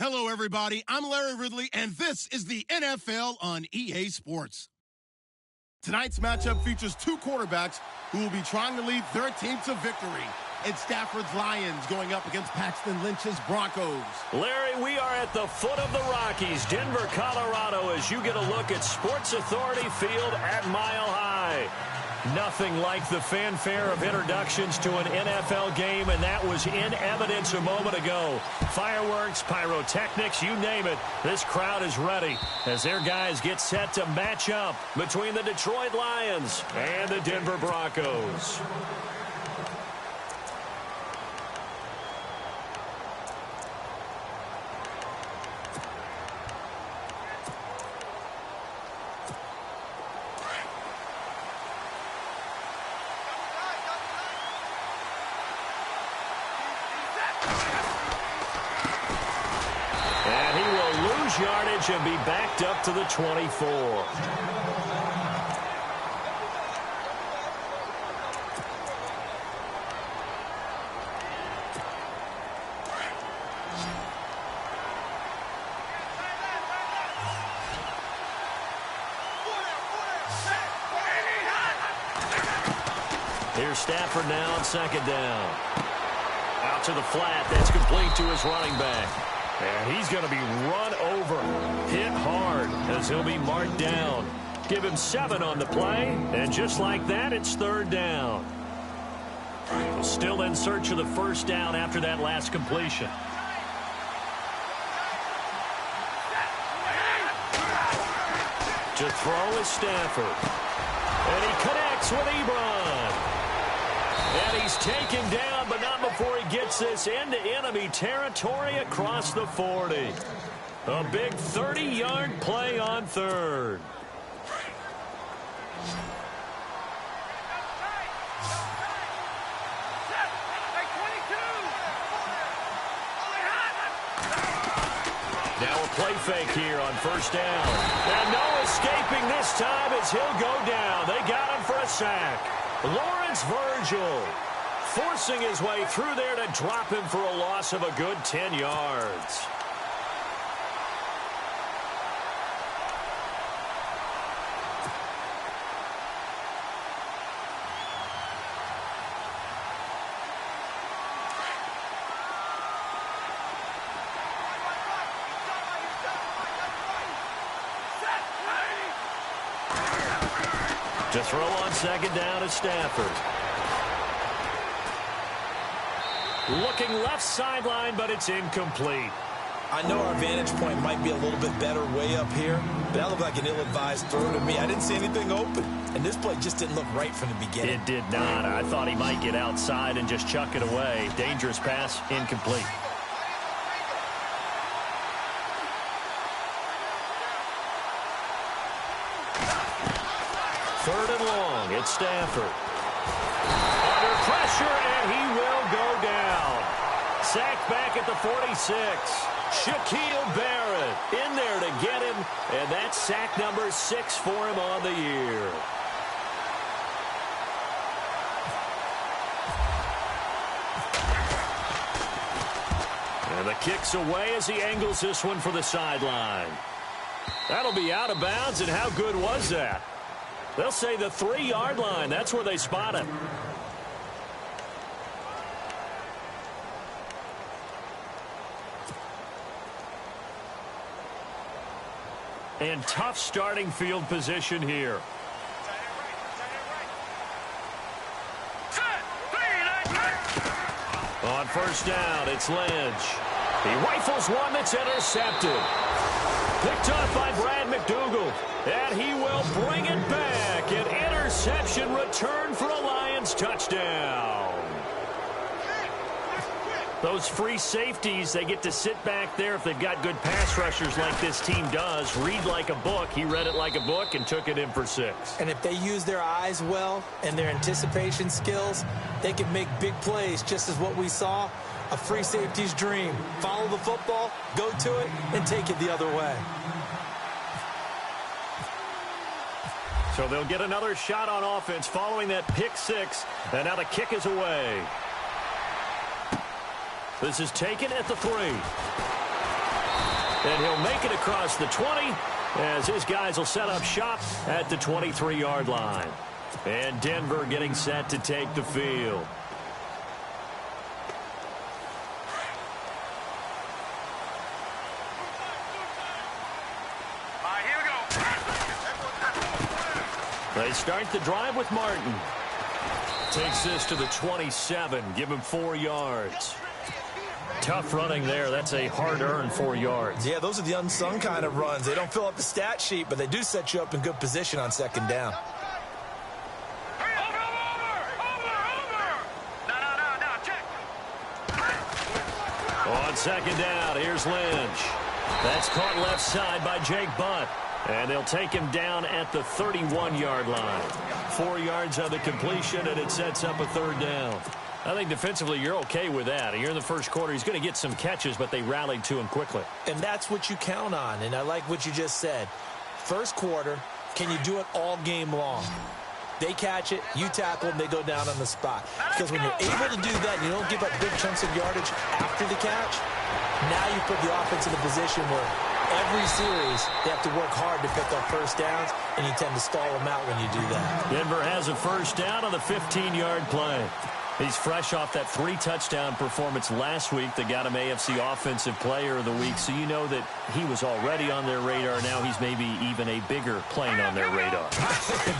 Hello, everybody. I'm Larry Ridley, and this is the NFL on EA Sports. Tonight's matchup features two quarterbacks who will be trying to lead their team to victory. It's Stafford's Lions going up against Paxton Lynch's Broncos. Larry, we are at the foot of the Rockies, Denver, Colorado, as you get a look at Sports Authority Field at Mile High. Nothing like the fanfare of introductions to an NFL game, and that was in evidence a moment ago. Fireworks, pyrotechnics, you name it. This crowd is ready as their guys get set to match up between the Detroit Lions and the Denver Broncos. Yardage and be backed up to the 24. Here's Stafford now on second down. Out to the flat. That's complete to his running back. And he's going to be run over, hit hard, as he'll be marked down. Give him 7 on the play, and just like that, it's third down. Still in search of the first down after that last completion. To throw is Stafford. And he connects with Ebron. And he's taken down, but not before he gets this into enemy territory across the 40. A big 30-yard play on third. Now a play fake here on first down. And no escaping this time as he'll go down. They got him for a sack. Lawrence Virgil forcing his way through there to drop him for a loss of a good 10 yards. To throw on second down is Stafford. Looking left sideline, but it's incomplete. I know our vantage point might be a little bit better way up here, but that looked like an ill-advised throw to me. I didn't see anything open, and this play just didn't look right from the beginning. It did not. I thought he might get outside and just chuck it away. Dangerous pass, incomplete. Third and long, it's Stafford. Under pressure, and he will go down. Sacked back at the 46. Shaquille Barrett in there to get him, and that's sack number 6 for him on the year. And the kick's away as he angles this one for the sideline. That'll be out of bounds, and how good was that? They'll say the 3-yard line. That's where they spot him. And tough starting field position here. On first down, it's Lynch. He rifles one that's intercepted. Picked off by Brad McDougald. And he will bring it back. An interception return for a Lions touchdown. Those free safeties, they get to sit back there if they've got good pass rushers like this team does. Read like a book. He read it like a book and took it in for 6. And if they use their eyes well and their anticipation skills, they can make big plays, just as what we saw. A free safety's dream. Follow the football, go to it, and take it the other way. So they'll get another shot on offense following that pick 6. And now the kick is away. This is taken at the 3. And he'll make it across the 20 as his guys will set up shop at the 23-yard line. And Denver getting set to take the field. They start the drive with Martin. Takes this to the 27. Give him 4 yards. Tough running there. That's a hard-earned 4 yards. Yeah, those are the unsung kind of runs. They don't fill up the stat sheet, but they do set you up in good position on second down. On second down, here's Lynch. That's caught left side by Jake Butt. And they'll take him down at the 31-yard line. 4 yards on the completion, and it sets up a third down. I think defensively you're okay with that. Here in the first quarter, he's going to get some catches, but they rallied to him quickly. And that's what you count on, and I like what you just said. First quarter, can you do it all game long? They catch it, you tackle them, they go down on the spot. Because when you're able to do that and you don't give up big chunks of yardage after the catch, now you put the offense in a position where every series they have to work hard to pick up first downs, and you tend to stall them out when you do that. Denver has a first down on the 15-yard play. He's fresh off that 3-touchdown performance last week that got him AFC Offensive Player of the Week, so you know that he was already on their radar. Now he's maybe even a bigger plane on their radar.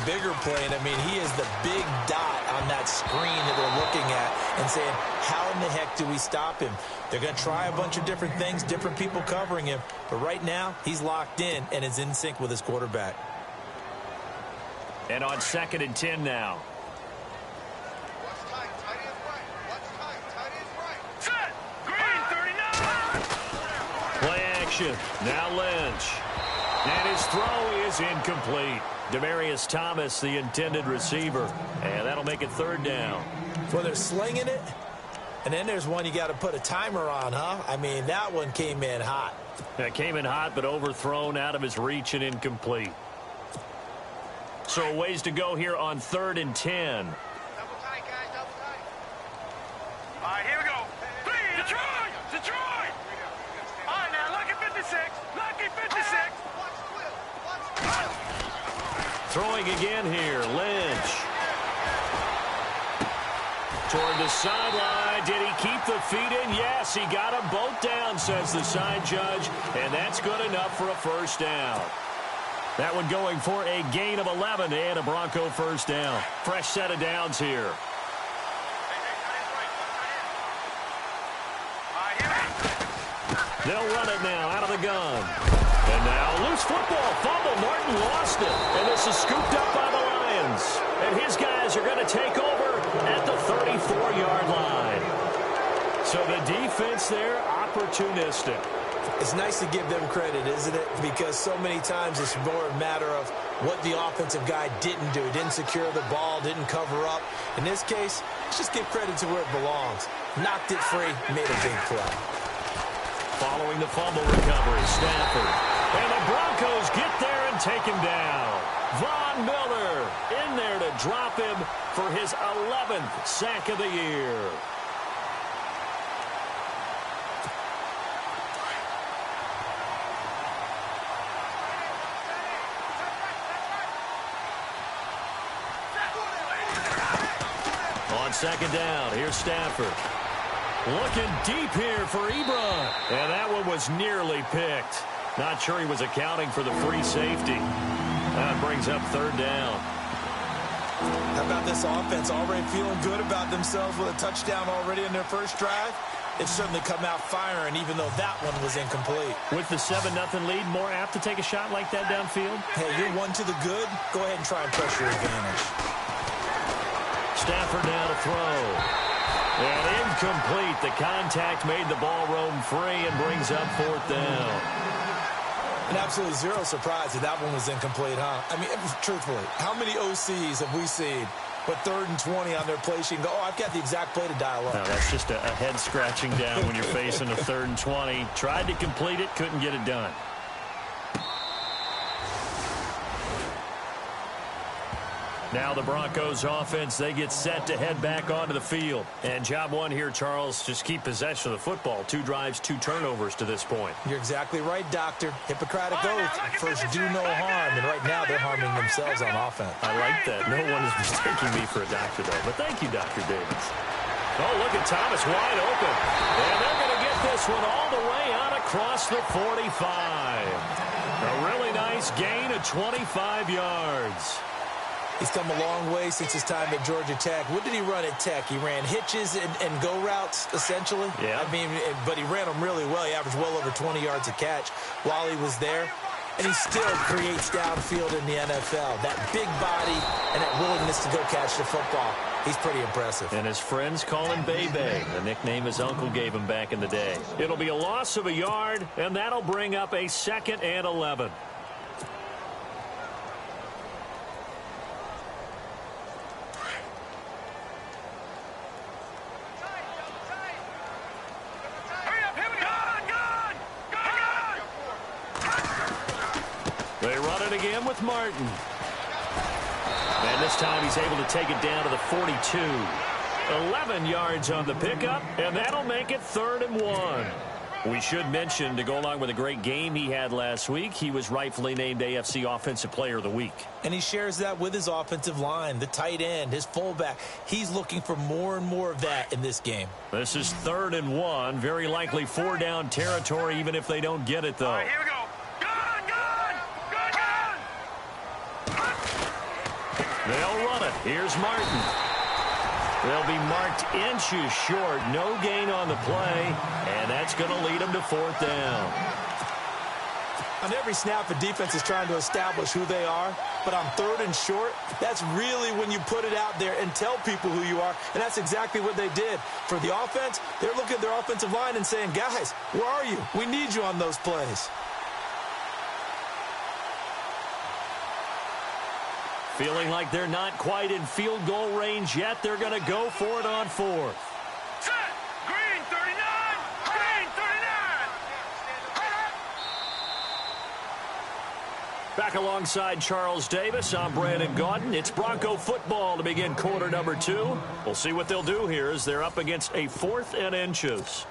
Bigger plane. I mean, he is the big dot on that screen that they're looking at and saying, how in the heck do we stop him? They're going to try a bunch of different things, different people covering him, but right now he's locked in and is in sync with his quarterback. And on 2nd and 10 now. Play action. Now Lynch. And his throw is incomplete. Demaryius Thomas, the intended receiver. And that'll make it third down. Well, they're slinging it. And then there's one you got to put a timer on, huh? I mean, that one came in hot. It came in hot, but overthrown out of his reach and incomplete. So a ways to go here on 3rd and 10. Double tight, guys, double tight. All right, here we go. Detroit! Detroit! All right, now, lucky 56. Lucky 56. Throwing again here, Lynch. Toward the sideline. Did he keep the feet in? Yes, he got them both down, says the side judge. And that's good enough for a first down. That one going for a gain of 11 and a Bronco first down. Fresh set of downs here. They'll run it now out of the gun. And now loose football. Fumble. Martin lost it. And this is scooped up by the Lions. And his guys are going to take over at the 34-yard line. So the defense there, opportunistic. It's nice to give them credit, isn't it? Because so many times it's more a matter of what the offensive guy didn't do. Didn't secure the ball, didn't cover up. In this case, let's just give credit to where it belongs. Knocked it free, made a big play. Following the fumble recovery, Stafford. And the Broncos get there and take him down. Von Miller in there to drop him for his 11th sack of the year. On 2nd down, here's Stafford. Looking deep here for Ebron. And that one was nearly picked. Not sure he was accounting for the free safety. That brings up 3rd down. How about this offense already feeling good about themselves with a touchdown already in their first drive? They've certainly come out firing, even though that one was incomplete. With the 7-0 lead, more apt to take a shot like that downfield? Hey, you're one to the good. Go ahead and try and press your advantage. Stafford now to throw. And incomplete. The contact made the ball roam free and brings up 4th down. And absolutely zero surprise that one was incomplete, huh? I mean, truthfully, how many OCs have we seen with 3rd and 20 on their play sheet and go, oh, I've got the exact play to dial up? No, that's just a head scratching down when you're facing a 3rd and 20. Tried to complete it, couldn't get it done. Now the Broncos offense, they get set to head back onto the field. And job one here, Charles, just keep possession of the football. 2 drives, 2 turnovers to this point. You're exactly right, Doctor. Hippocratic oath. First, do no harm. And right now, they're harming themselves on offense. I like that. No one is mistaking me for a doctor, though. But thank you, Dr. Davis. Oh, look at Thomas wide open. And they're going to get this one all the way out across the 45. A really nice gain of 25 yards. He's come a long way since his time at Georgia Tech. What did he run at Tech? He ran hitches and go routes, essentially. Yeah. I mean, but he ran them really well. He averaged well over 20 yards a catch while he was there. And he still creates downfield in the NFL. That big body and that willingness to go catch the football. He's pretty impressive. And his friends call him Bebe, the nickname his uncle gave him back in the day. It'll be a loss of a yard, and that'll bring up a 2nd and 11. They run it again with Martin. And this time he's able to take it down to the 42. 11 yards on the pickup, and that'll make it 3rd and 1. We should mention, to go along with a great game he had last week, he was rightfully named AFC Offensive Player of the Week. And he shares that with his offensive line, the tight end, his fullback. He's looking for more and more of that in this game. This is 3rd and 1. Very likely 4-down territory, even if they don't get it, though. All right, here we go. They'll run it. Here's Martin. They'll be marked inches short. No gain on the play, and that's going to lead them to 4th down. On every snap, the defense is trying to establish who they are, but on 3rd and short, that's really when you put it out there and tell people who you are, and that's exactly what they did. For the offense, they're looking at their offensive line and saying, guys, where are you? We need you on those plays. Feeling like they're not quite in field goal range yet. They're going to go for it on 4th. Set. Green 39. Green 39. Back alongside Charles Davis, I'm Brandon Gaudin. It's Bronco football to begin quarter number 2. We'll see what they'll do here as they're up against a 4th and inches.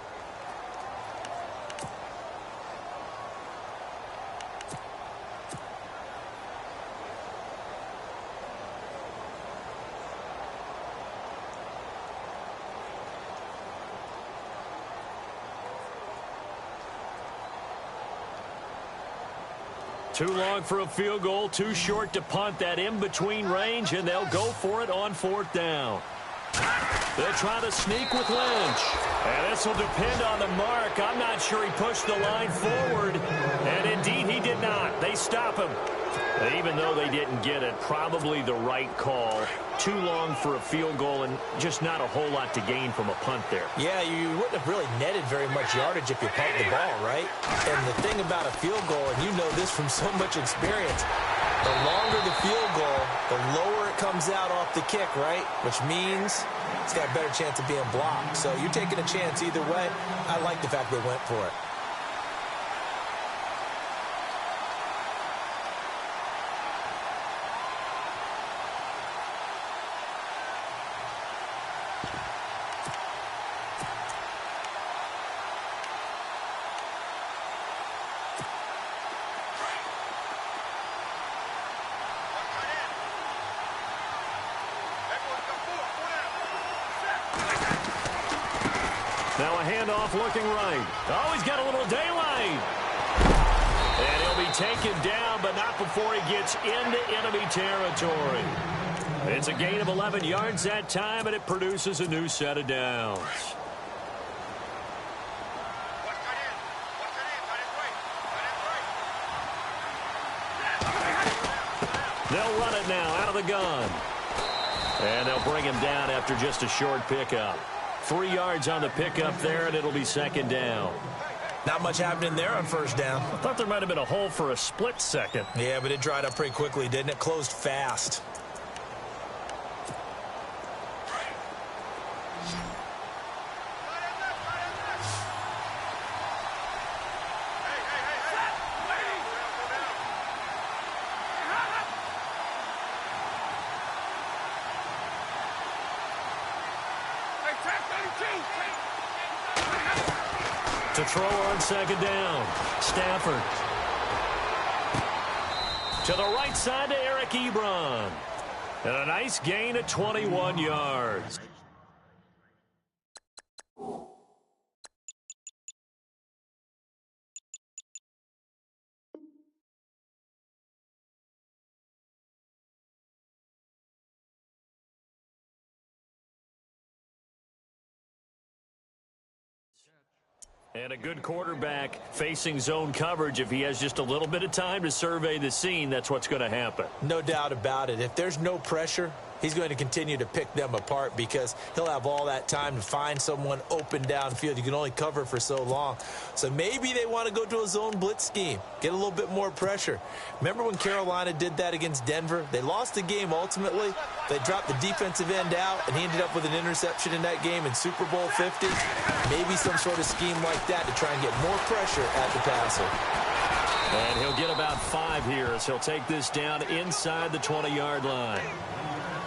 Too long for a field goal, too short to punt. That in-between range, and they'll go for it on 4th down. They'll try to sneak with Lynch. And this will depend on the mark. I'm not sure he pushed the line forward. And indeed, he did not. They stop him. Even though they didn't get it, probably the right call. Too long for a field goal and just not a whole lot to gain from a punt there. Yeah, you wouldn't have really netted very much yardage if you pumped the ball, right? And the thing about a field goal, and you know this from so much experience, the longer the field goal, the lower it comes out off the kick, right? Which means it's got a better chance of being blocked. So you're taking a chance either way. I like the fact they went for it. Now a handoff looking right. Oh, he's got a little daylight. And he'll be taken down, but not before he gets into enemy territory. It's a gain of 11 yards that time, and it produces a new set of downs. They'll run it now out of the gun. And they'll bring him down after just a short pickup. 3 yards on the pickup there, and it'll be 2nd down. Not much happening there on 1st down. I thought there might have been a hole for a split second. Yeah, but it dried up pretty quickly, didn't it? Closed fast. To throw on second down, Stafford. To the right side to Eric Ebron. And a nice gain of 21 yards. And a good quarterback facing zone coverage. If he has just a little bit of time to survey the scene, that's what's going to happen. No doubt about it. If there's no pressure, he's going to continue to pick them apart because he'll have all that time to find someone open downfield. You can only cover for so long. So maybe they want to go to a zone blitz scheme, get a little bit more pressure. Remember when Carolina did that against Denver? They lost the game ultimately. They dropped the defensive end out, and he ended up with an interception in that game in Super Bowl 50. Maybe some sort of scheme like that to try and get more pressure at the passer. And he'll get about 5 here as he'll take this down inside the 20-yard line.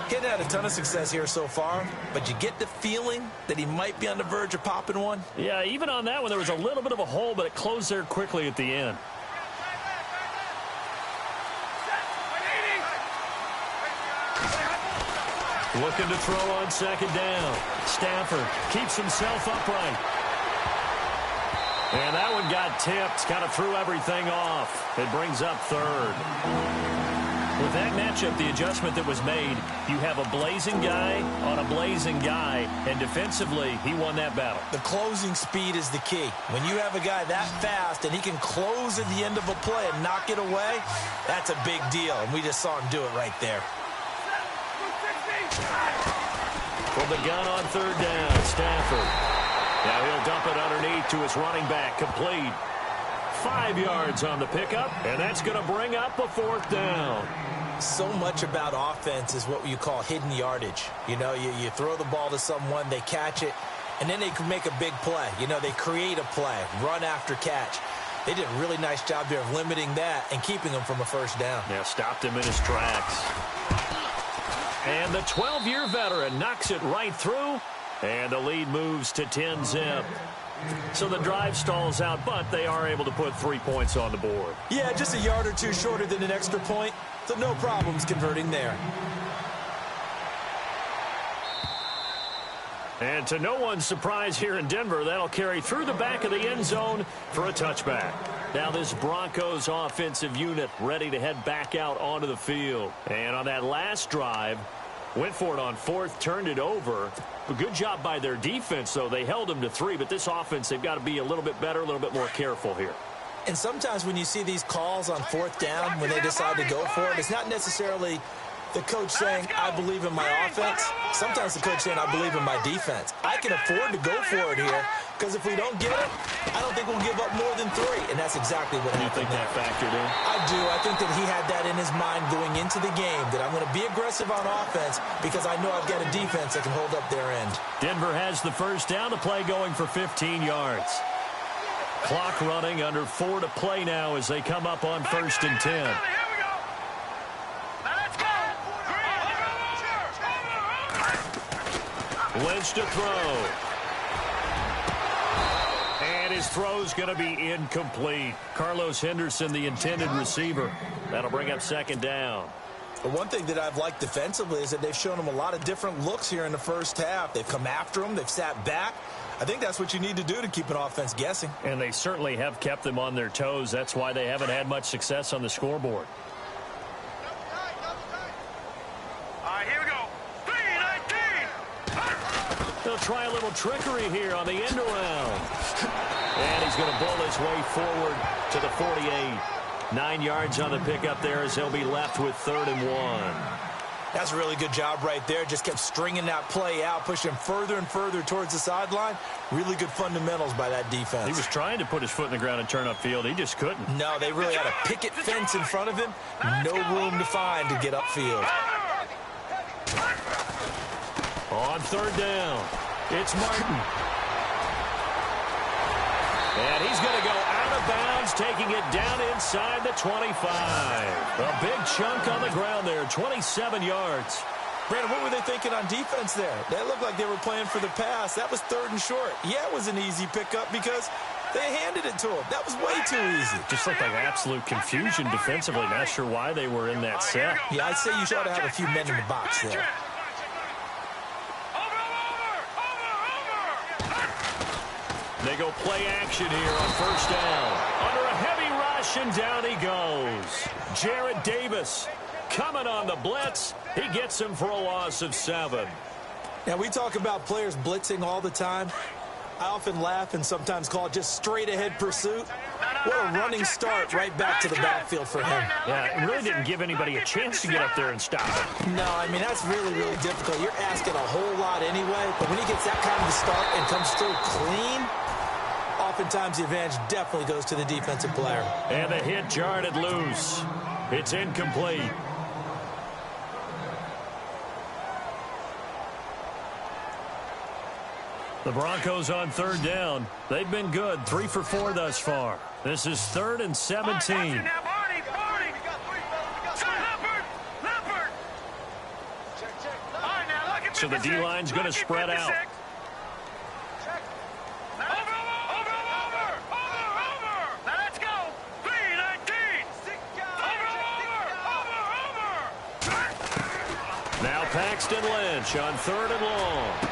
He hasn't had a ton of success here so far, but you get the feeling that he might be on the verge of popping one. Yeah, even on that one, there was a little bit of a hole, but it closed there quickly at the end. Looking to throw on second down. Stafford keeps himself upright. And that one got tipped, kind of threw everything off. It brings up third. With that matchup, the adjustment that was made, you have a blazing guy on a blazing guy, and defensively, he won that battle. The closing speed is the key. When you have a guy that fast and he can close at the end of a play and knock it away, that's a big deal, and we just saw him do it right there. From the gun on third down, Stafford. Now he'll dump it underneath to his running back, complete. 5 yards on the pickup, and that's going to bring up a fourth down. So much about offense is what you call hidden yardage. You know, you throw the ball to someone, they catch it, and then they can make a big play. You know, they create a play, run after catch. They did a really nice job there of limiting that and keeping him from a first down. Yeah, stopped him in his tracks. And the 12-year veteran knocks it right through, and the lead moves to 10-zip. So the drive stalls out, but they are able to put 3 points on the board. Yeah, just a yard or two shorter than an extra point, so no problems converting there. And to no one's surprise here in Denver, that'll carry through the back of the end zone for a touchback. Now this Broncos offensive unit ready to head back out onto the field. And on that last drive, went for it on fourth, turned it over. A good job by their defense, though. They held them to 3, but this offense, they've got to be a little bit better, a little bit more careful here. And sometimes when you see these calls on fourth down, when they decide to go for it, it's not necessarily the coach saying, I believe in my offense. Sometimes the coach saying, I believe in my defense. I can afford to go for it here, because if we don't get it, I don't think we'll give up more than 3. And that's exactly what happened. You think that factored in? I do. I think that he had that in his mind going into the game, that I'm going to be aggressive on offense because I know I've got a defense that can hold up their end. Denver has the first down to play, going for 15 yards. Clock running, under 4 to play now as they come up on 1st and 10. Lynch to throw. And his throw's going to be incomplete. Carlos Henderson, the intended receiver. That'll bring up 2nd down. But one thing that I've liked defensively is that they've shown him a lot of different looks here in the first half. They've come after him. They've sat back. I think that's what you need to do to keep an offense guessing. And they certainly have kept them on their toes. That's why they haven't had much success on the scoreboard. They'll try a little trickery here on the end around. And he's going to bull his way forward to the 48. 9 yards on the pickup there as he'll be left with 3rd and 1. That's a really good job right there. Just kept stringing that play out, pushing him further and further towards the sideline. Really good fundamentals by that defense. He was trying to put his foot in the ground and turn upfield. He just couldn't. No, they really had a picket fence in front of him. No room to find to get upfield. On 3rd down, it's Martin. And he's going to go out of bounds, taking it down inside the 25. A big chunk on the ground there, 27 yards. Brandon, what were they thinking on defense there? They looked like they were playing for the pass. That was 3rd and short. Yeah, it was an easy pickup because They handed it to him. That was way too easy. Just looked like absolute confusion defensively. Not sure why they were in that set. Yeah, I'd say you should have a few men in the box there. They go play action here on first down. Under a heavy rush, and down he goes. Jarrett Davis coming on the blitz. He gets him for a loss of 7. Now, we talk about players blitzing all the time. I often laugh and sometimes call it just straight-ahead pursuit. What a running start right back to the backfield for him. Yeah, it really didn't give anybody a chance to get up there and stop him. No, I mean, that's really, really difficult. You're asking a whole lot anyway, but when he gets that kind of a start and comes through clean, oftentimes the advantage definitely goes to the defensive player. And the hit jarred it loose. It's incomplete. The Broncos on third down. They've been good, 3 for 4 thus far. This is 3rd and 17. So the D-line's going to spread out. Now Paxton Lynch on 3rd and long.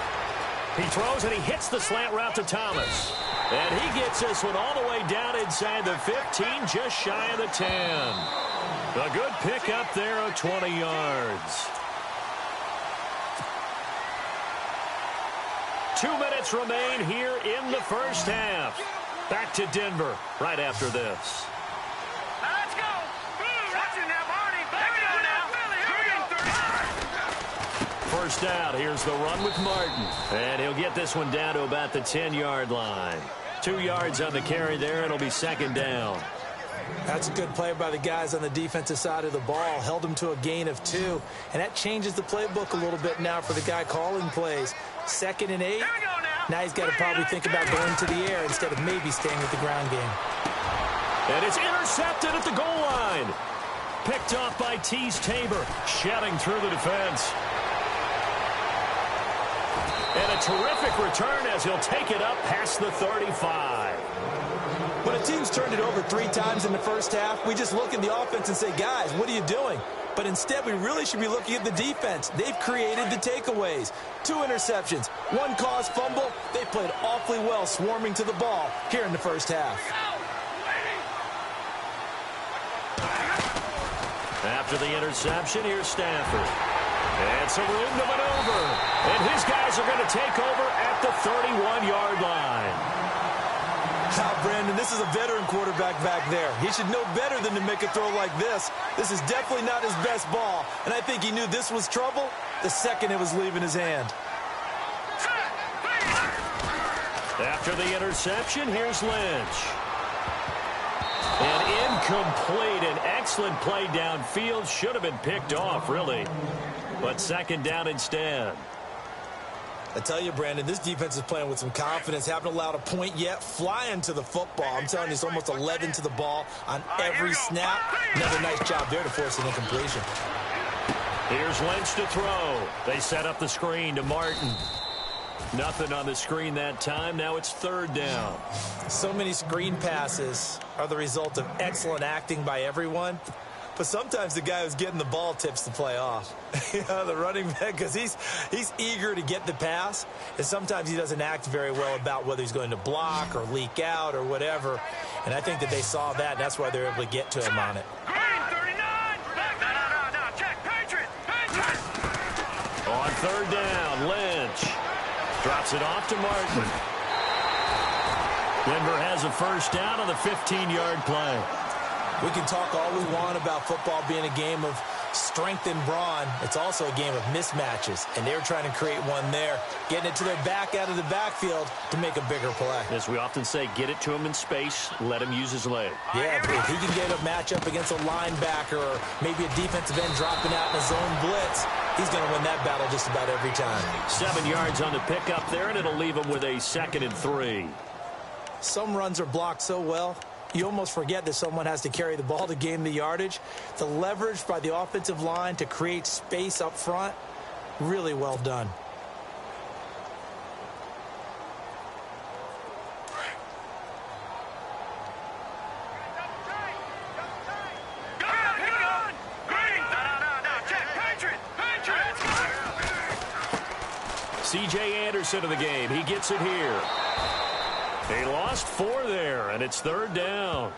He throws and he hits the slant route to Thomas. And he gets this one all the way down inside the 15, just shy of the 10. A good pickup there of 20 yards. 2 minutes remain here in the first half. Back to Denver right after this. Let's go. Watch it now, Barney. Let it go now. First out, here's the run with Martin. And he'll get this one down to about the 10-yard line. 2 yards on the carry there. It'll be 2nd down. That's a good play by the guys on the defensive side of the ball. Held him to a gain of 2. And that changes the playbook a little bit now for the guy calling plays. 2nd and 8. Now he's got to probably think about going to the air instead of maybe staying with the ground game. And it's intercepted at the goal line. Picked off by Tease Tabor, shedding through the defense. And a terrific return as he'll take it up past the 35. When a team's turned it over 3 times in the first half, we just look at the offense and say, guys, what are you doing? But instead, we really should be looking at the defense. They've created the takeaways. 2 interceptions, 1 caused fumble. They played awfully well swarming to the ball here in the first half. After the interception, here's Stafford. And some room to maneuver. And his guys are going to take over at the 31-yard line. Now, Brandon, this is a veteran quarterback back there. He should know better than to make a throw like this. This is definitely not his best ball. And I think he knew this was trouble the second it was leaving his hand. After the interception, here's Lynch. And incomplete. An excellent play downfield. Should have been picked off, really. But 2nd down instead. I tell you, Brandon, this defense is playing with some confidence. Haven't allowed a point yet. Flying to the football. I'm telling you, it's almost 11 to the ball on every snap. Another nice job there to force an incompletion. Here's Lynch to throw. They set up the screen to Martin. Nothing on the screen that time. Now it's 3rd down. So many screen passes are the result of excellent acting by everyone. But sometimes the guy who's getting the ball tips the play off. You know, the running back, because he's eager to get the pass. And sometimes he doesn't act very well about whether he's going to block or leak out or whatever. And I think that they saw that. And that's why they're able to get to him on it. Green 39. No, check. Patriot. On 3rd down, Lynch drops it off to Martin. Denver has a first down on the 15-yard play. We can talk all we want about football being a game of strength and brawn. It's also a game of mismatches, and they're trying to create one there, getting it to their back out of the backfield to make a bigger play. As we often say, get it to him in space, let him use his leg. Yeah, if he can get a matchup against a linebacker or maybe a defensive end dropping out in a zone blitz, he's going to win that battle just about every time. 7 yards on the pickup there, and it'll leave him with a 2nd and 3. Some runs are blocked so well, you almost forget that someone has to carry the ball to gain the yardage. The leverage by the offensive line to create space up front, really well done. C.J. Anderson of the game. He gets it here. They lost 4 there, and it's 3rd down.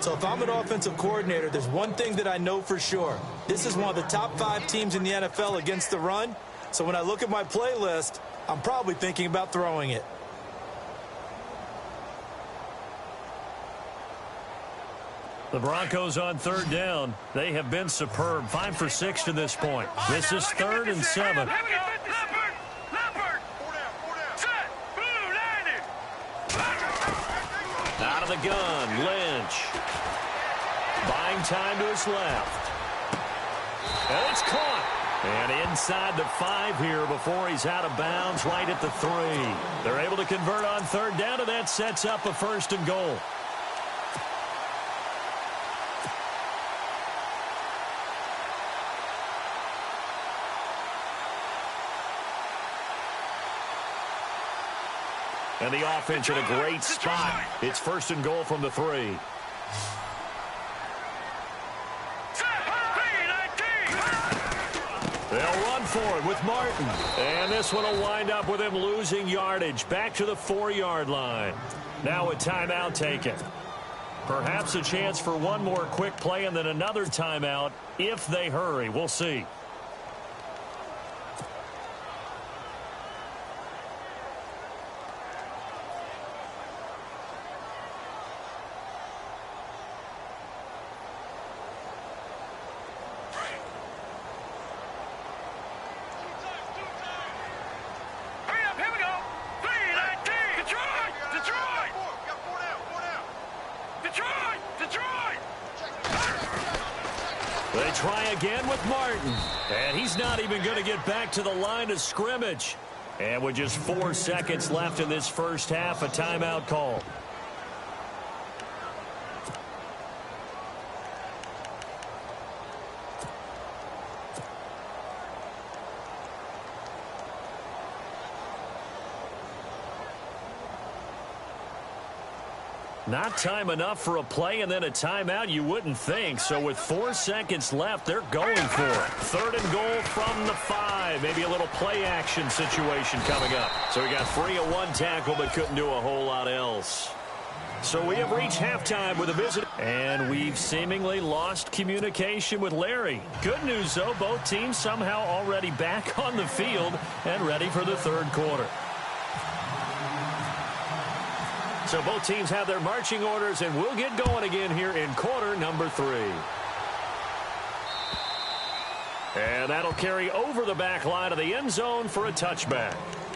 So if I'm an offensive coordinator, there's one thing that I know for sure. This is one of the top 5 teams in the NFL against the run. So when I look at my playlist, I'm probably thinking about throwing it. The Broncos on 3rd down. They have been superb. 5 for 6 to this point. This is 3rd and 7. Out of the gun, Lynch. Buying time to his left. And it's caught. And inside the 5 here before he's out of bounds, right at the 3. They're able to convert on 3rd down, and that sets up a 1st and goal. And the offense in a great spot. It's 1st and goal from the 3. They'll run for it with Martin. And this one will wind up with him losing yardage. Back to the 4-yard line. Now a timeout taken. Perhaps a chance for one more quick play and then another timeout if they hurry. We'll see. They try again with Martin. And he's not even going to get back to the line of scrimmage. And with just 4 seconds left in this first half, a timeout call. Not time enough for a play and then a timeout, you wouldn't think. So with 4 seconds left, they're going for it. 3rd and goal from the 5. Maybe a little play action situation coming up. So we got 3 of 1 tackle, but couldn't do a whole lot else. So we have reached halftime with a visit. And we've seemingly lost communication with Larry. Good news, though, both teams somehow already back on the field and ready for the 3rd quarter. So both teams have their marching orders, and we'll get going again here in quarter number 3. And that'll carry over the back line of the end zone for a touchback.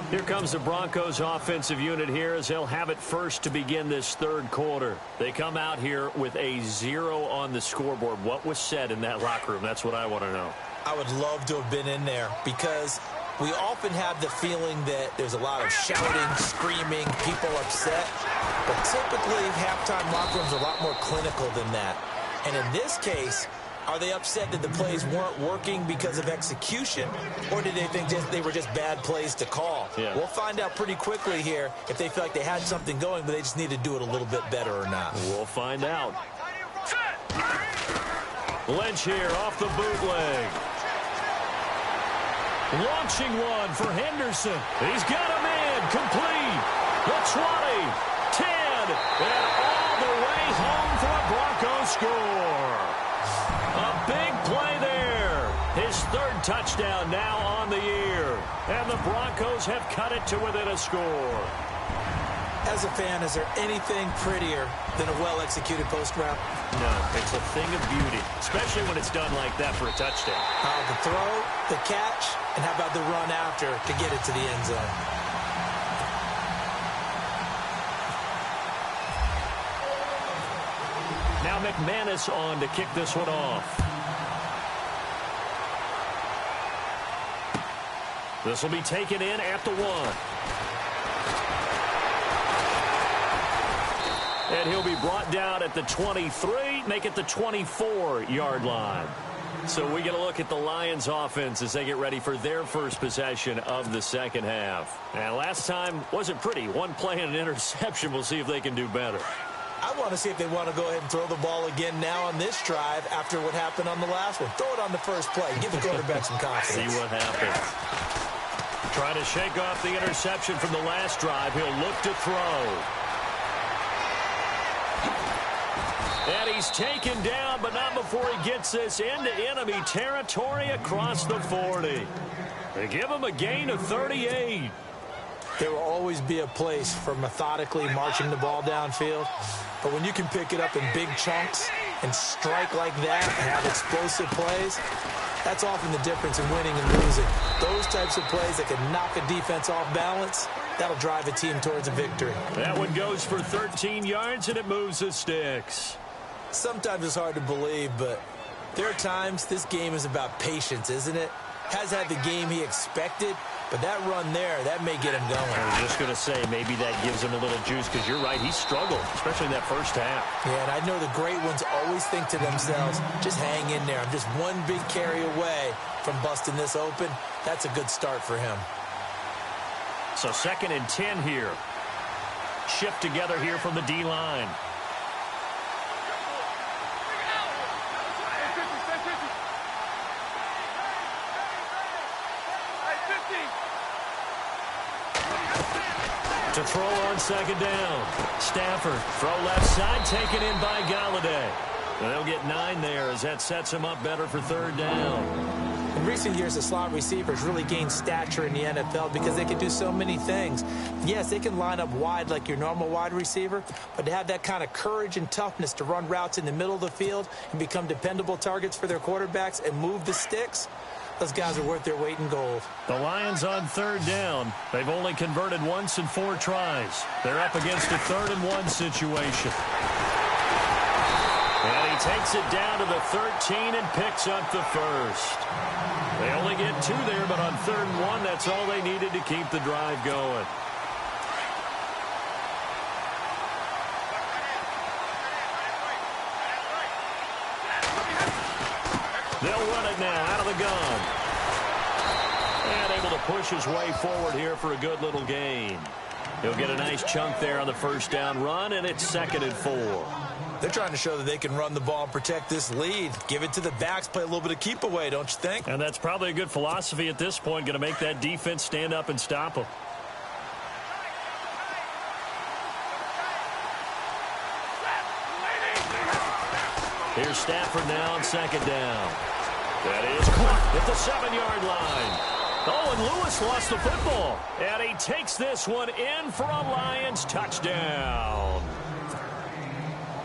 Here comes the Broncos offensive unit here as they'll have it first to begin this 3rd quarter. They come out here with a 0 on the scoreboard. What was said in that locker room? That's what I want to know. I would love to have been in there because we often have the feeling that there's a lot of shouting, screaming, people upset. But typically, halftime locker rooms are a lot more clinical than that. And in this case, are they upset that the plays weren't working because of execution? Or did they think they were just bad plays to call? Yeah. We'll find out pretty quickly here if they feel like they had something going, but they just need to do it a little bit better or not. We'll find out. Lynch here off the bootleg. Launching one for Henderson. He's got a man complete. The 20, 10, and all the way home for a Broncos score. A big play there. His 3rd touchdown now on the year. And the Broncos have cut it to within a score. As a fan, is there anything prettier than a well-executed post route? No, it's a thing of beauty, especially when it's done like that for a touchdown. The throw, the catch, and how about the run after to get it to the end zone? Now McManus on to kick this one off. This will be taken in at the 1. And he'll be brought down at the 23, make it the 24-yard line. So we get a look at the Lions offense as they get ready for their first possession of the second half. And last time wasn't pretty. 1 play and an interception. We'll see if they can do better. I want to see if they want to go ahead and throw the ball again now on this drive after what happened on the last one. Throw it on the first play. Give the quarterback some confidence. See what happens. Trying to shake off the interception from the last drive. He'll look to throw. And he's taken down, but not before he gets this into enemy territory across the 40. They give him a gain of 38. There will always be a place for methodically marching the ball downfield. But when you can pick it up in big chunks and strike like that and have explosive plays, that's often the difference in winning and losing. Those types of plays that can knock a defense off balance, that'll drive a team towards a victory. That one goes for 13 yards, and it moves the sticks. Sometimes it's hard to believe, but there are times this game is about patience, isn't it? Has had the game he expected, but that run there, that may get him going. I was just going to say, maybe that gives him a little juice, because you're right, he struggled, especially in that first half. Yeah, and I know the great ones always think to themselves, just hang in there. I'm just one big carry away from busting this open. That's a good start for him. So 2nd and 10 here. Shift together here from the D-line. To throw on 2nd down. Stafford, throw left side, taken in by Galladay. And they'll get 9 there as that sets him up better for 3rd down. In recent years, the slot receivers really gained stature in the NFL because they can do so many things. Yes, they can line up wide like your normal wide receiver, but to have that kind of courage and toughness to run routes in the middle of the field and become dependable targets for their quarterbacks and move the sticks, those guys are worth their weight in gold. The Lions on 3rd down. They've only converted once in 4 tries. They're up against a 3rd and 1 situation. And he takes it down to the 13 and picks up the first. They only get 2 there, but on 3rd and 1, that's all they needed to keep the drive going. They'll run it now out of the gun. And able to push his way forward here for a good little gain. He'll get a nice chunk there on the 1st down run, and it's 2nd and 4. They're trying to show that they can run the ball and protect this lead. Give it to the backs, play a little bit of keep away, don't you think? And that's probably a good philosophy at this point, going to make that defense stand up and stop them. Here's Stafford now on 2nd down. That is caught at the 7-yard line. Oh, and Lewis lost the football. And he takes this one in for a Lions touchdown.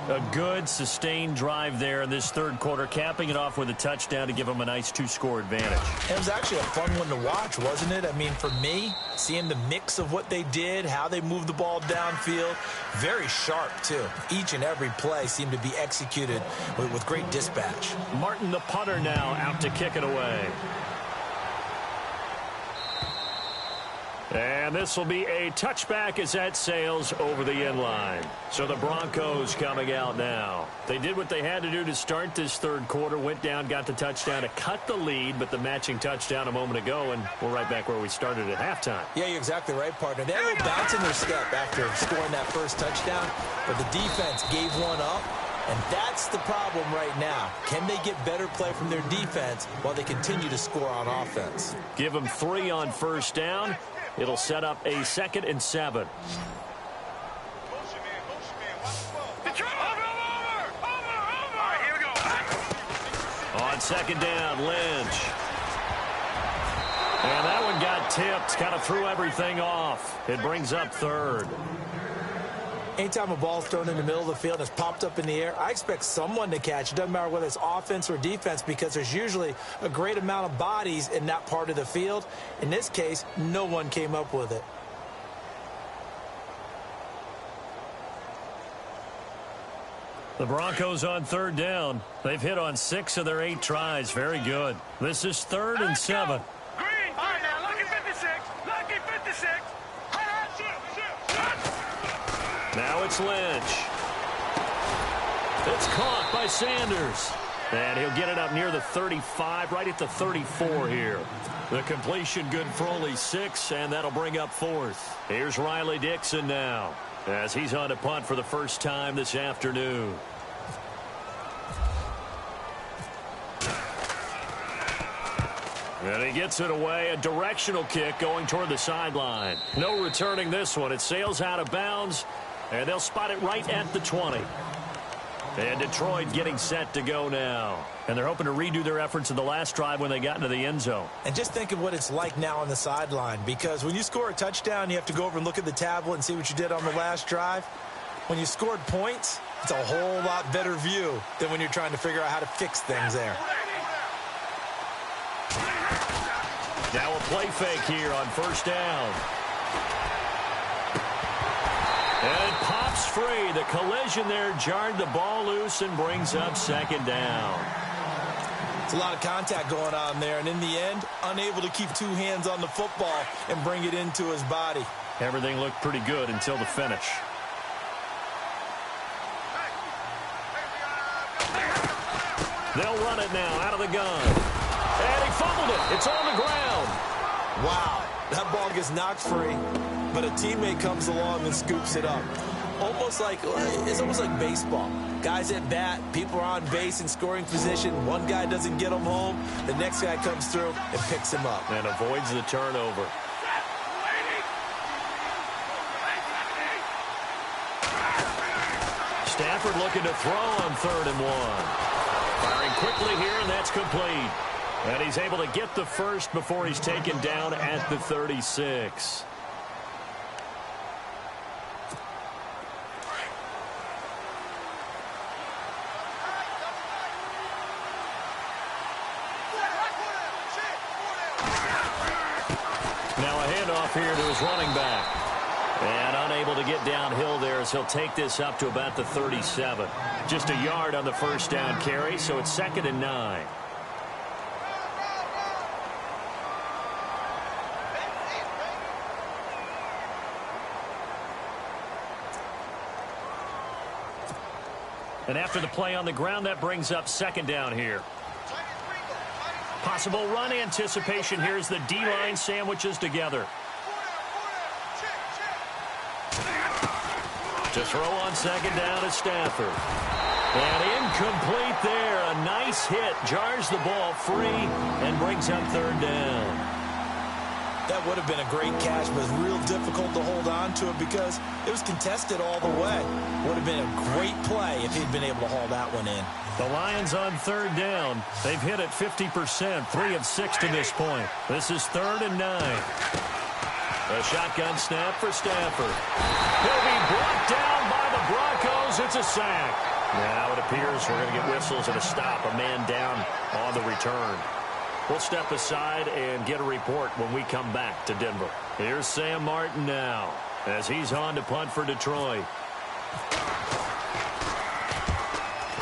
A good, sustained drive there in this 3rd quarter, capping it off with a touchdown to give them a nice 2-score advantage. It was actually a fun one to watch, wasn't it? I mean, for me, seeing the mix of what they did, how they moved the ball downfield, very sharp, too. Each and every play seemed to be executed with great dispatch. Martin, the punter, now out to kick it away. And this will be a touchback as that sails over the end line. So the Broncos coming out now. They did what they had to do to start this 3rd quarter. Went down, got the touchdown to cut the lead, but the matching touchdown a moment ago, and we're right back where we started at halftime. Yeah, you're exactly right, partner. They had a little bounce in their step after scoring that first touchdown, but the defense gave one up, and that's the problem right now. Can they get better play from their defense while they continue to score on offense? Give them 3 on 1st down. It'll set up a 2nd and 7. On 2nd down, Lynch. And that one got tipped, kind of threw everything off. It brings up 3rd. Anytime a ball's thrown in the middle of the field and it's popped up in the air, I expect someone to catch. It doesn't matter whether it's offense or defense, because there's usually a great amount of bodies in that part of the field. In this case, no one came up with it. The Broncos on 3rd down. They've hit on 6 of their 8 tries. Very good. This is 3rd and 7. Green. All right, now, lucky 56. Lucky 56. Now it's Lynch. It's caught by Sanders. And he'll get it up near the 35, right at the 34 here. The completion good for only 6, and that'll bring up 4th. Here's Riley Dixon now, as he's on to punt for the first time this afternoon. And he gets it away. A directional kick going toward the sideline. No returning this one. It sails out of bounds, and they'll spot it right at the 20. And Detroit getting set to go now. And they're hoping to redo their efforts in the last drive when they got into the end zone. And just think of what it's like now on the sideline, because when you score a touchdown, you have to go over and look at the tablet and see what you did on the last drive. When you scored points, it's a whole lot better view than when you're trying to figure out how to fix things there. Now a play fake here on first down. And it pops free. The collision there jarred the ball loose and brings up second down. It's a lot of contact going on there, and in the end, unable to keep two hands on the football and bring it into his body. Everything looked pretty good until the finish. They'll run it now out of the gun. And he fumbled it. It's on the ground. Wow, that ball gets knocked free, but a teammate comes along and scoops it up. It's almost like baseball. Guys at bat, people are on base in scoring position. One guy doesn't get them home. The next guy comes through and picks him up. And avoids the turnover. Stafford looking to throw on 3rd and 1. Firing quickly here, and that's complete. And he's able to get the first before he's taken down at the 36. Now a handoff here to his running back. And unable to get downhill there as he'll take this up to about the 37. Just a yard on the first down carry, so it's 2nd and 9. And after the play on the ground, that brings up 2nd down here. Possible run anticipation here as the D-line sandwiches together. To throw on 2nd down is Stafford. And incomplete there. A nice hit. Jars the ball free and brings up 3rd down. That would have been a great catch, but it's real difficult to hold on to it because it was contested all the way. Would have been a great play if he'd been able to haul that one in. The Lions on 3rd down. They've hit it 50%, 3 of 6 to this point. This is 3rd and 9. A shotgun snap for Stafford. He'll be brought down by the Broncos. It's a sack. Now it appears we're going to get whistles and a stop. A man down on the return. We'll step aside and get a report when we come back to Denver. Here's Sam Martin now as he's on to punt for Detroit.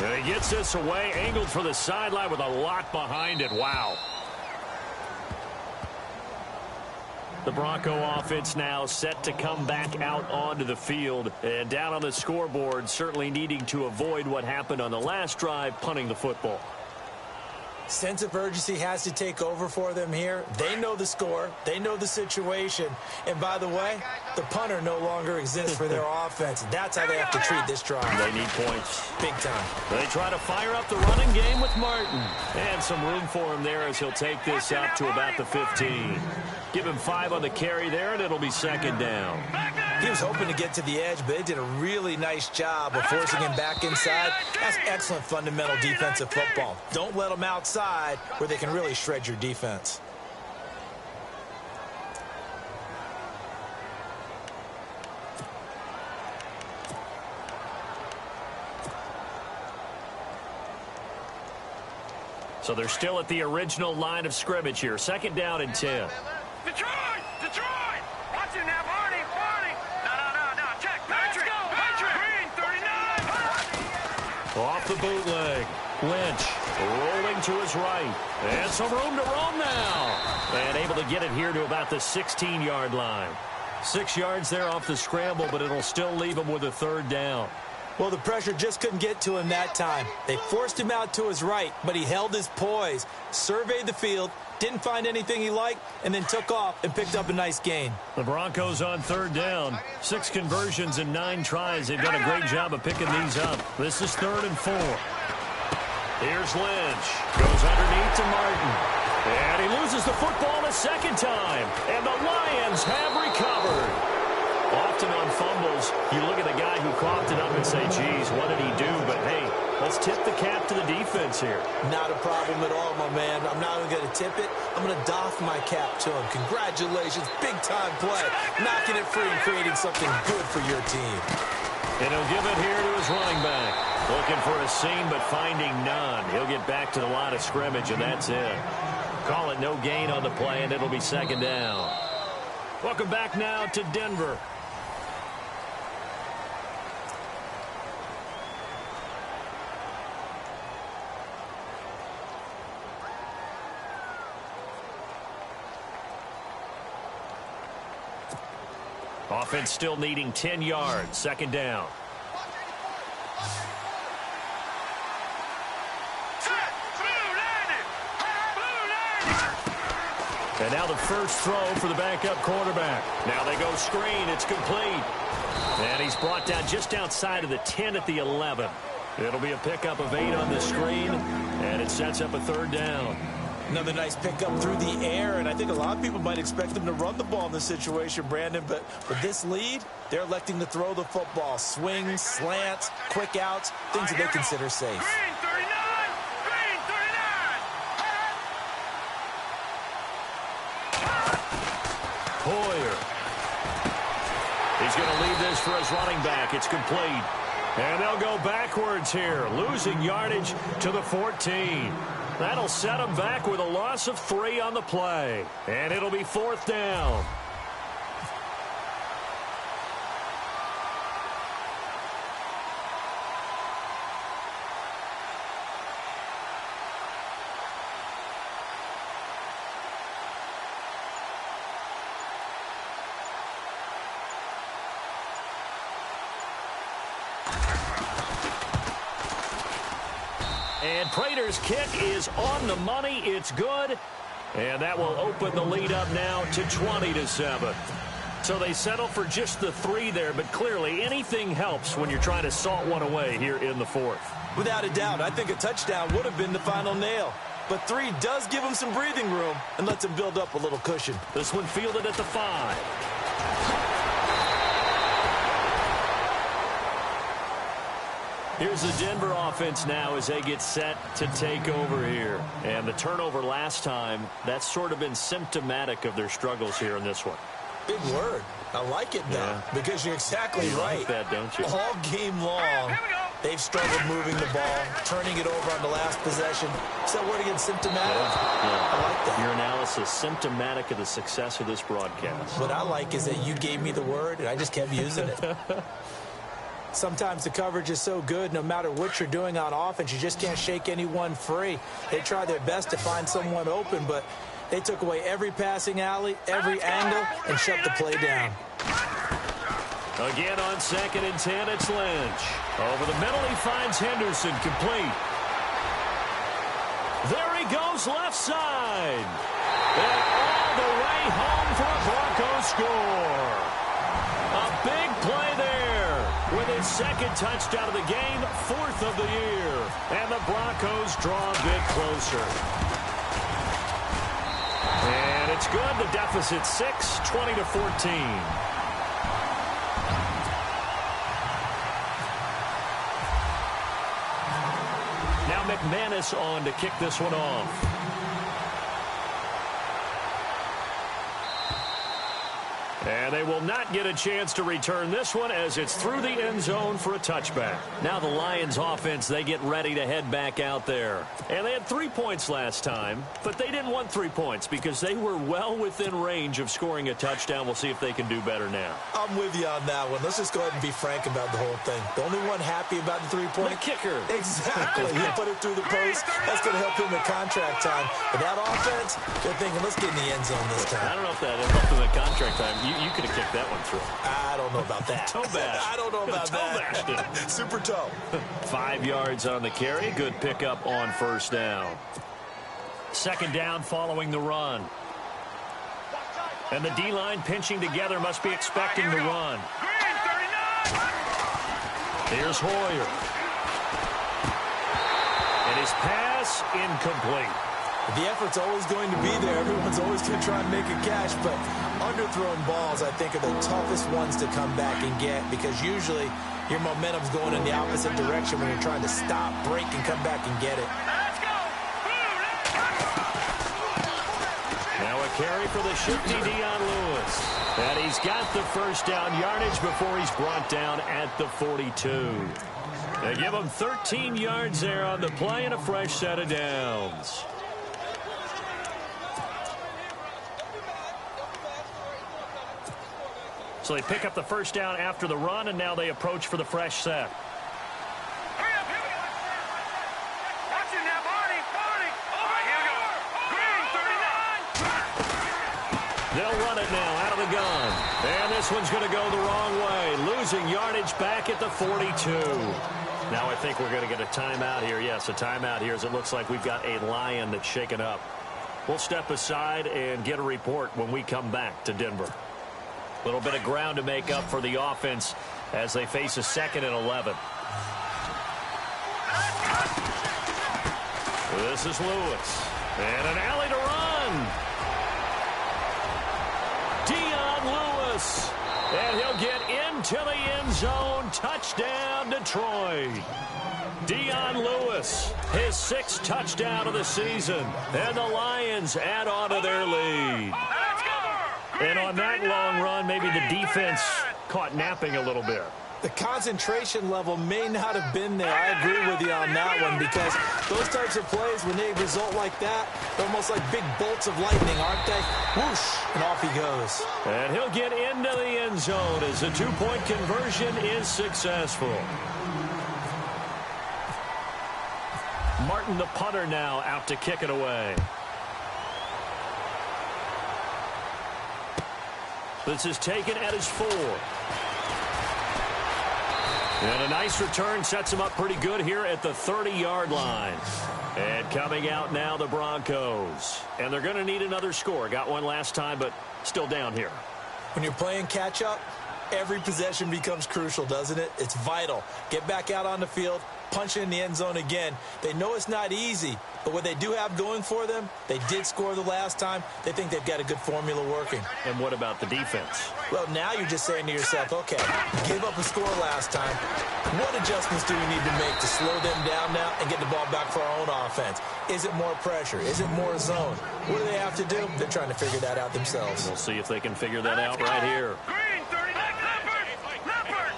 And he gets this away, angled for the sideline with a lot behind it. Wow. The Bronco offense now set to come back out onto the field. And down on the scoreboard, certainly needing to avoid what happened on the last drive, punting the football. Sense of urgency has to take over for them here. They know the score. They know the situation. And by the way, the punter no longer exists for their offense. That's how they have to treat this drive. They need points. Big time. They try to fire up the running game with Martin. And some room for him there as he'll take this up to about the 15. Give him 5 on the carry there, and it'll be 2nd down. He was hoping to get to the edge, but they did a really nice job of forcing him back inside. That's excellent fundamental defensive football. Don't let them outside where they can really shred your defense. So they're still at the original line of scrimmage here. 2nd down and 10. Detroit! Detroit! Watch it now, Barney! Barney! No. Check. Patrick! Let's go! Patrick! Green, 39! Off the bootleg. Lynch rolling to his right. And some room to roam now. And able to get it here to about the 16-yard line. 6 yards there off the scramble, but it'll still leave him with a 3rd down. Well, the pressure just couldn't get to him that time. They forced him out to his right, but he held his poise, surveyed the field, didn't find anything he liked, and then took off and picked up a nice gain. The Broncos on 3rd down. 6 conversions and 9 tries. They've done a great job of picking these up. This is 3rd and 4. Here's Lynch. Goes underneath to Martin. And he loses the football a second time. And the Lions have recovered. Often on fumbles, you look at the guy who coughed it up and say, geez, what did he do? But, hey, let's tip the cap to the defense here. Not a problem at all, my man. I'm not even going to tip it. I'm going to doff my cap to him. Congratulations. Big-time play. Knocking it free and creating something good for your team. And he'll give it here to his running back. Looking for a seam, but finding none. He'll get back to the line of scrimmage, and that's it. Call it no gain on the play, and it'll be second down. Welcome back now to Denver. Offense still needing 10 yards. Second down. And now the first throw for the backup quarterback. Now they go screen. It's complete. And he's brought down just outside of the 10 at the 11. It'll be a pickup of 8 on the screen, and it sets up a third down. Another nice pickup through the air, and I think a lot of people might expect them to run the ball in this situation, Brandon, but with this lead, they're electing to throw the football. Swings, slants, quick outs, things that they consider safe. Green 39! Green 39! Hoyer. He's going to leave this for his running back. It's complete. And they'll go backwards here, losing yardage to the 14. That'll set them back with a loss of 3 on the play. And it'll be fourth down. And Prater's kick is on the money. It's good. And that will open the lead up now to 20-7. So they settle for just the 3 there, but clearly anything helps when you're trying to salt one away here in the fourth. Without a doubt, I think a touchdown would have been the final nail. But 3 does give them some breathing room and lets them build up a little cushion. This one fielded at the 5. Here's the Denver offense now as they get set to take over here. And the turnover last time, that's sort of been symptomatic of their struggles here in this one. Big word. I like it now because you're exactly right. You like that, don't you? All game long, they've struggled moving the ball, turning it over on the last possession. Is that word again, symptomatic? Yeah. I like that. Your analysis, symptomatic of the success of this broadcast. What I like is that you gave me the word, and I just kept using it. Sometimes the coverage is so good, no matter what you're doing on offense, you just can't shake anyone free. They try their best to find someone open, but they took away every passing alley, every angle, and shut the play down. Again on 2nd and 10, it's Lynch. Over the middle, he finds Henderson, complete. There he goes, left side. And all the way home for a Broncos score. A big play there with his 2nd touchdown of the game, 4th of the year. And the Broncos draw a bit closer. And it's good. The deficit 6, 20-14. Now McManus on to kick this one off. And they will not get a chance to return this one as it's through the end zone for a touchback. Now the Lions offense, they get ready to head back out there. And they had 3 points last time, but they didn't want 3 points because they were well within range of scoring a touchdown. We'll see if they can do better now. I'm with you on that one. Let's just go ahead and be frank about the whole thing. The only one happy about the 3-point. The kicker. Exactly. He put it through the post. That's going to help him at contract time. But that offense, they're thinking, let's get in the end zone this time. I don't know if that helped them at contract time. You could have kicked that one through. I don't know about that. Toe bash. I don't know about that. that. Super toe. 5 yards on the carry. Good pickup on first down. 2nd down following the run. And the D-line pinching together, must be expecting the run. Here's Hoyer. And his pass incomplete. The effort's always going to be there. Everyone's always going to try and make a catch, but underthrown balls, I think, are the toughest ones to come back and get because usually your momentum's going in the opposite direction when you're trying to stop, break, and come back and get it. Now a carry for the shifty Dion Lewis. And he's got the first down yardage before he's brought down at the 42. They give him 13 yards there on the play and a fresh set of downs. So they pick up the first down after the run, and now they approach for the fresh set. Hurry up, here we go. Watch him now, Barney. All right, here we go. Green, 39. They'll run it now out of the gun. And this one's going to go the wrong way, losing yardage back at the 42. Now I think we're going to get a timeout here. Yes, a timeout here as it looks like we've got a Lion that's shaken up. We'll step aside and get a report when we come back to Denver. A little bit of ground to make up for the offense as they face a 2nd and 11. This is Lewis. And an alley to run. Dion Lewis. And he'll get into the end zone. Touchdown, Detroit. Dion Lewis, his 6th touchdown of the season. And the Lions add on to their lead. And on that long run, maybe the defense caught napping a little bit. The concentration level may not have been there. I agree with you on that one because those types of plays, when they result like that, they're almost like big bolts of lightning, aren't they? Whoosh, and off he goes. And he'll get into the end zone as the 2-point conversion is successful. Martin, the punter, now out to kick it away. This is taken at his 4. And a nice return sets him up pretty good here at the 30-yard line. And coming out now, the Broncos. And they're going to need another score. Got one last time, but still down here. When you're playing catch-up, every possession becomes crucial, doesn't it? It's vital. Get back out on the field, punch it in the end zone again. They know it's not easy, but what they do have going for them, they did score the last time. They think they've got a good formula working. And what about the defense? Well, now you're just saying to yourself, okay, give up a score last time. What adjustments do we need to make to slow them down now and get the ball back for our own offense? Is it more pressure? Is it more zone? What do they have to do? They're trying to figure that out themselves. We'll see if they can figure that out right here. Green, 30. Leopard.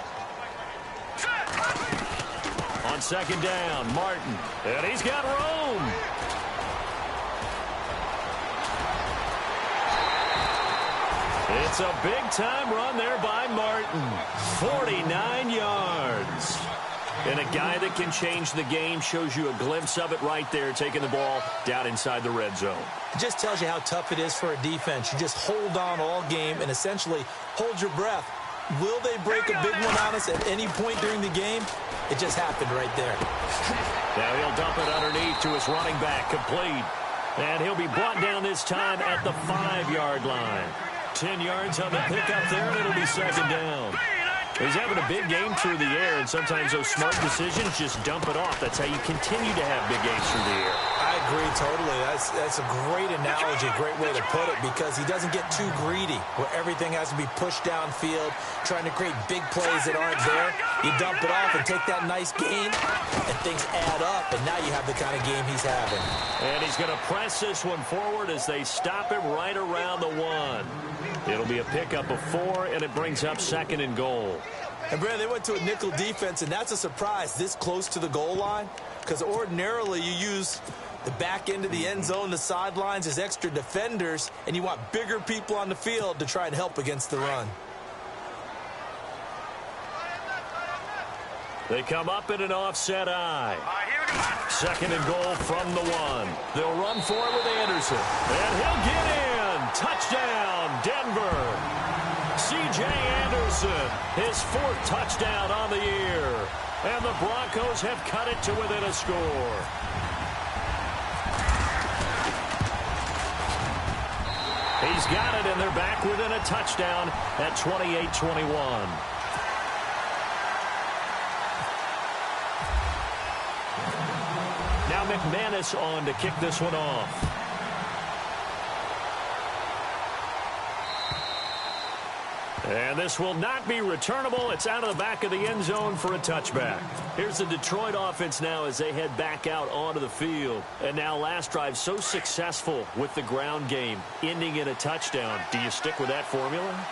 On 2nd down, Martin. And he's got room. It's a big-time run there by Martin. 49 yards. And a guy that can change the game, shows you a glimpse of it right there, taking the ball down inside the red zone. It just tells you how tough it is for a defense. You just hold on all game and essentially hold your breath. Will they break a big one on us at any point during the game? It just happened right there. Now he'll dump it underneath to his running back, complete. And he'll be brought down this time at the 5-yard line. 10 yards on the pickup there, and it'll be 2nd down. He's having a big game through the air, and sometimes those smart decisions just dump it off. That's how you continue to have big games through the air. I agree totally. That's a great analogy, a great way to put it, because he doesn't get too greedy where everything has to be pushed downfield, trying to create big plays that aren't there. You dump it off and take that nice gain, and things add up, and now you have the kind of game he's having. And he's going to press this one forward as they stop him right around the 1. It'll be a pickup of 4, and it brings up 2nd and goal. And, Brad, they went to a nickel defense, and that's a surprise this close to the goal line, because ordinarily you use the back end of the end zone, the sidelines as extra defenders, and you want bigger people on the field to try and help against the run. They come up in an offset eye. 2nd and goal from the 1. They'll run for it with Anderson. And he'll get in. Touchdown, Denver. C.J. Anderson, his 4th touchdown on the year. And the Broncos have cut it to within a score. He's got it, and they're back within a touchdown at 28-21. Now McManus on to kick this one off. And this will not be returnable. It's out of the back of the end zone for a touchback. Here's the Detroit offense now as they head back out onto the field. And now last drive so successful with the ground game, ending in a touchdown. Do you stick with that formula?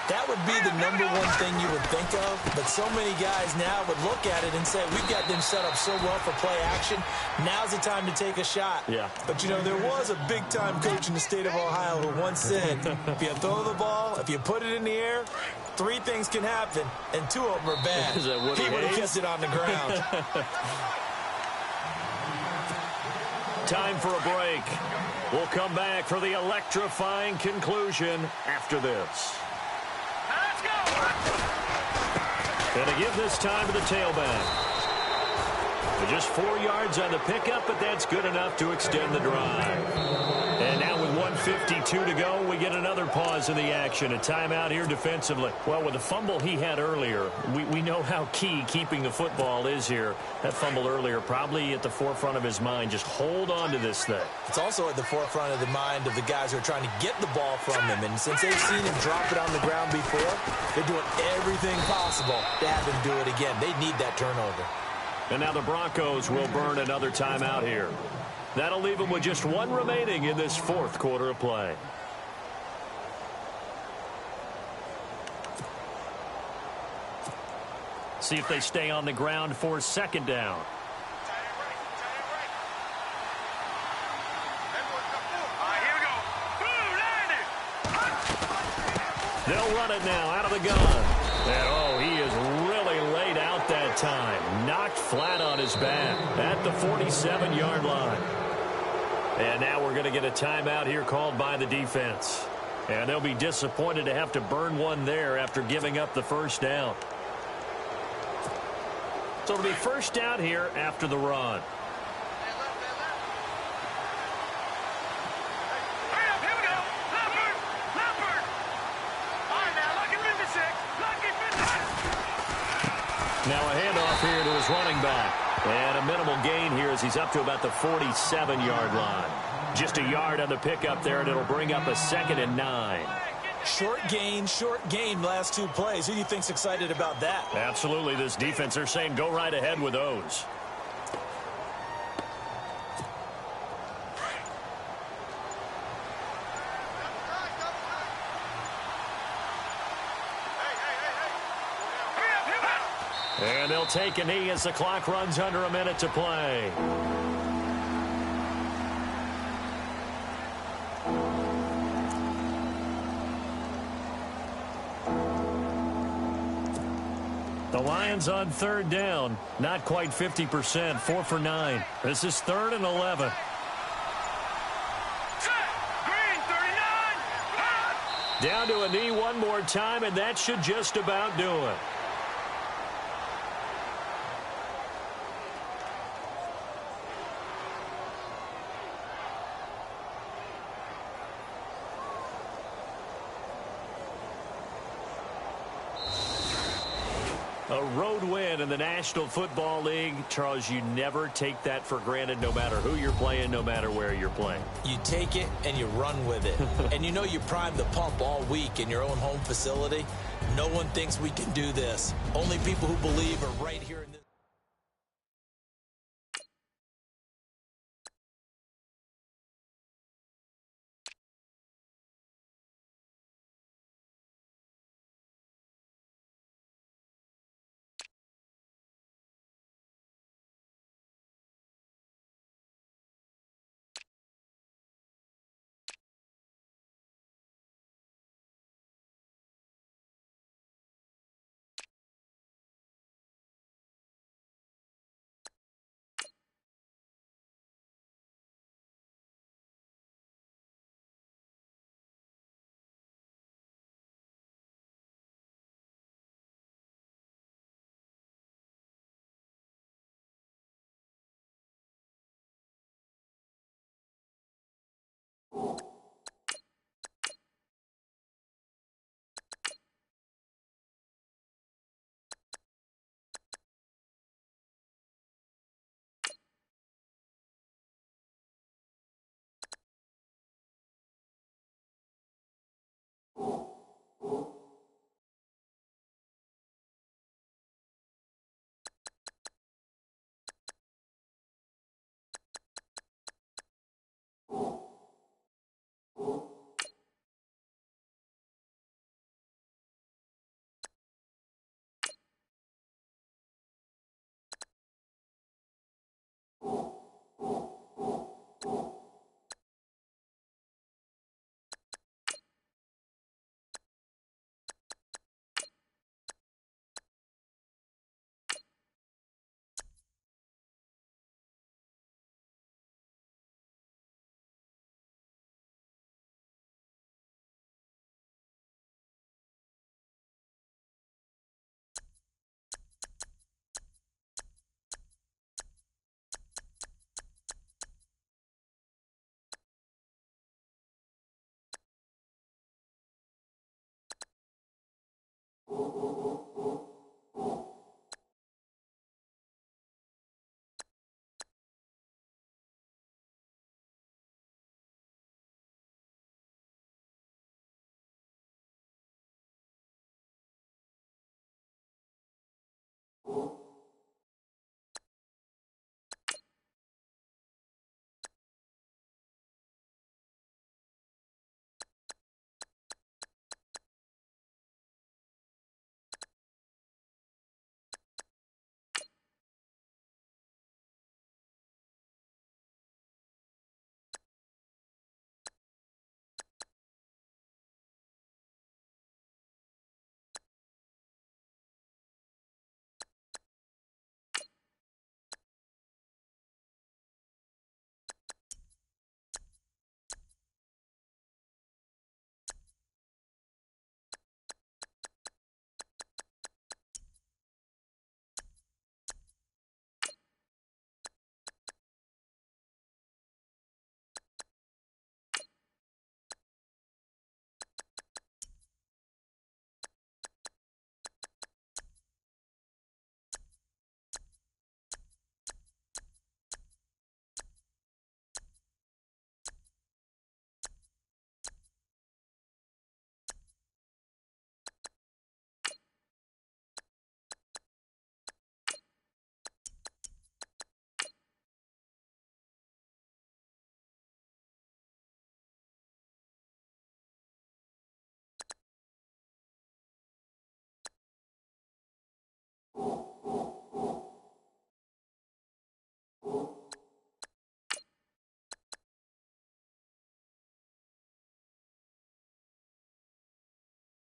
That would be the number one thing you would think of, but so many guys now would look at it and say, we've got them set up so well for play action. Now's the time to take a shot. Yeah. But, you know, there was a big-time coach in the state of Ohio who once said, if you throw the ball, if you put it in the air, 3 things can happen, and 2 of them are bad. Is that what he would have kept it on the ground. Time for a break. We'll come back for the electrifying conclusion after this. Going to give this time to the tailback. Just 4 yards on the pickup, but that's good enough to extend the drive. And now with 1:52 to go, we get another pause in the action. A timeout here defensively. Well, with the fumble he had earlier, we know how key keeping the football is here. That fumble earlier probably at the forefront of his mind. Just hold on to this thing. It's also at the forefront of the mind of the guys who are trying to get the ball from him. And since they've seen him drop it on the ground before, they're doing everything possible to have him do it again. They need that turnover. And now the Broncos will burn another timeout here. That'll leave them with just 1 remaining in this 4th quarter of play. See if they stay on the ground for 2nd down. They'll run it now out of the gun. And, oh, he is really laid out that time. Knocked flat on his back at the 47-yard line. And now we're going to get a timeout here called by the defense. And they'll be disappointed to have to burn one there after giving up the 1st down. So it'll be 1st down here after the run. Now a handoff here to his running back. And a minimal gain here as he's up to about the 47-yard line. Just a yard on the pickup there, and it'll bring up a 2nd and 9. Short gain, last 2 plays. Who do you think's excited about that? Absolutely. This defense, they're saying go right ahead with those. And they'll take a knee as the clock runs under a minute to play. The Lions on 3rd down. Not quite 50%. 4 for 9. This is 3rd and 11. Down to a knee one more time, and that should just about do it. A road win in the National Football League. Charles, you never take that for granted no matter who you're playing, no matter where you're playing. You take it and you run with it. And you know you primed the pump all week in your own home facility. No one thinks we can do this. Only people who believe are right here.